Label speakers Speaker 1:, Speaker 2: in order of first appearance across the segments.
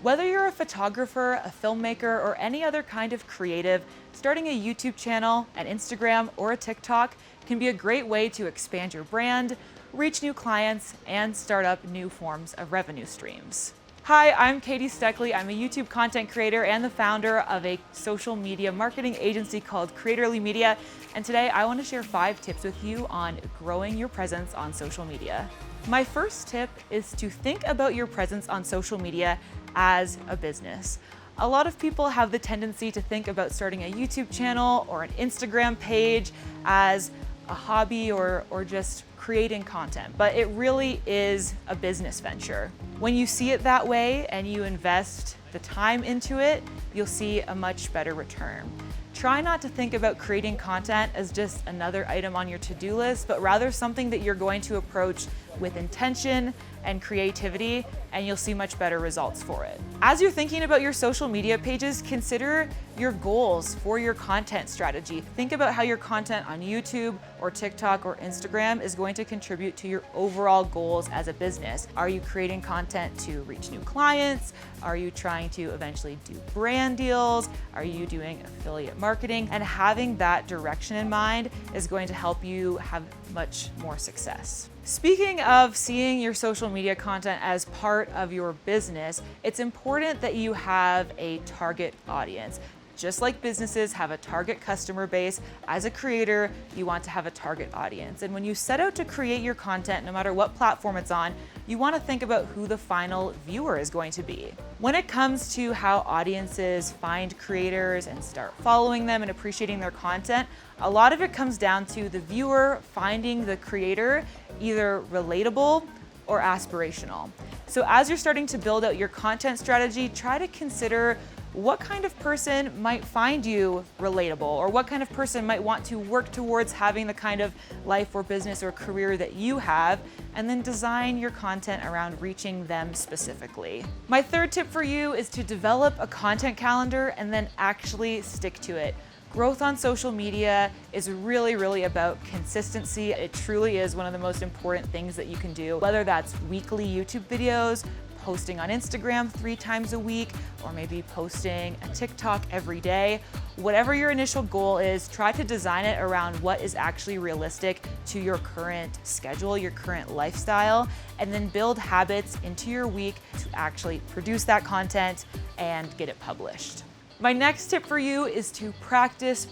Speaker 1: Whether you're a photographer, a filmmaker, or any other kind of creative, starting a YouTube channel, an Instagram, or a TikTok can be a great way to expand your brand, reach new clients, and start up new forms of revenue streams. Hi, I'm Katie Steckley. I'm a YouTube content creator and the founder of a social media marketing agency called Creatorly Media. And today I want to share 5 tips with you on growing your presence on social media. My first tip is to think about your presence on social media as a business. A lot of people have the tendency to think about starting a YouTube channel or an Instagram page as a hobby or just creating content, but it really is a business venture. When you see it that way and you invest the time into it, you'll see a much better return. Try not to think about creating content as just another item on your to-do list, but rather something that you're going to approach with intention and creativity, and you'll see much better results for it. As you're thinking about your social media pages, consider your goals for your content strategy. Think about how your content on YouTube or TikTok or Instagram is going to contribute to your overall goals as a business. Are you creating content to reach new clients? Are you trying to eventually do brand deals? Are you doing affiliate marketing? And having that direction in mind is going to help you have much more success. Speaking of seeing your social media content as part of your business, it's important that you have a target audience. Just like businesses have a target customer base, as a creator, you want to have a target audience. And when you set out to create your content, no matter what platform it's on, you want to think about who the final viewer is going to be. When it comes to how audiences find creators and start following them and appreciating their content, a lot of it comes down to the viewer finding the creator either relatable or aspirational. So as you're starting to build out your content strategy, try to consider what kind of person might find you relatable, or what kind of person might want to work towards having the kind of life or business or career that you have, and then design your content around reaching them specifically. My third tip for you is to develop a content calendar and then actually stick to it. Growth on social media is really about consistency. It truly is one of the most important things that you can do, whether that's weekly YouTube videos, posting on Instagram 3 times a week, or maybe posting a TikTok every day. Whatever your initial goal is, try to design it around what is actually realistic to your current schedule, your current lifestyle, and then build habits into your week to actually produce that content and get it published. My next tip for you is to practice,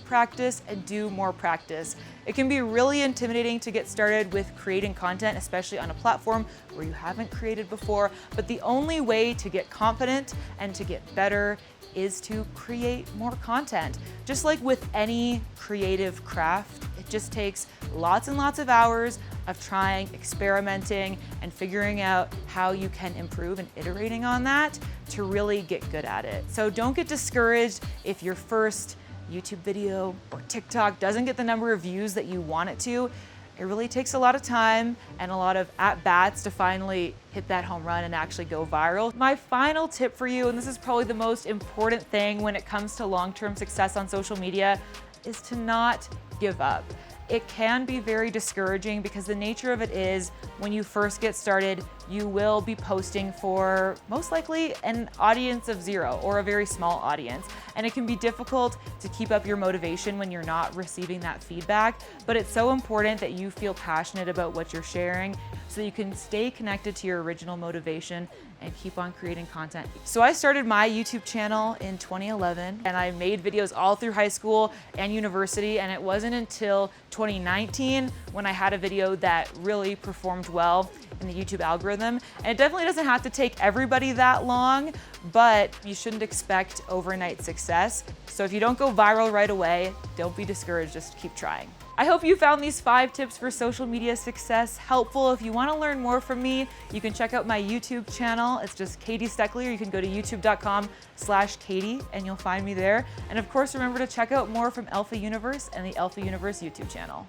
Speaker 1: and do more practice. It can be really intimidating to get started with creating content, especially on a platform where you haven't created before, but the only way to get confident and to get better is to create more content. Just like with any creative craft, it just takes lots and lots of hours of trying, experimenting, and figuring out how you can improve and iterating on that to really get good at it. So don't get discouraged if your first YouTube video or TikTok doesn't get the number of views that you want it to. It really takes a lot of time and a lot of at-bats to finally hit that home run and actually go viral. My final tip for you, and this is probably the most important thing when it comes to long-term success on social media, is to not give up. It can be very discouraging because the nature of it is when you first get started, you will be posting for most likely an audience of 0 or a very small audience. And it can be difficult to keep up your motivation when you're not receiving that feedback, but it's so important that you feel passionate about what you're sharing so that you can stay connected to your original motivation and keep on creating content. So I started my YouTube channel in 2011 and I made videos all through high school and university, and it wasn't until 2019 when I had a video that really performed well in the YouTube algorithm. And it definitely doesn't have to take everybody that long, but you shouldn't expect overnight success. So if you don't go viral right away, don't be discouraged, just keep trying. I hope you found these 5 tips for social media success helpful. If you want to learn more from me, you can check out my YouTube channel. It's just Katie Steckley, or you can go to youtube.com/Katie and you'll find me there. And of course, remember to check out more from Alpha Universe and the Alpha Universe YouTube channel.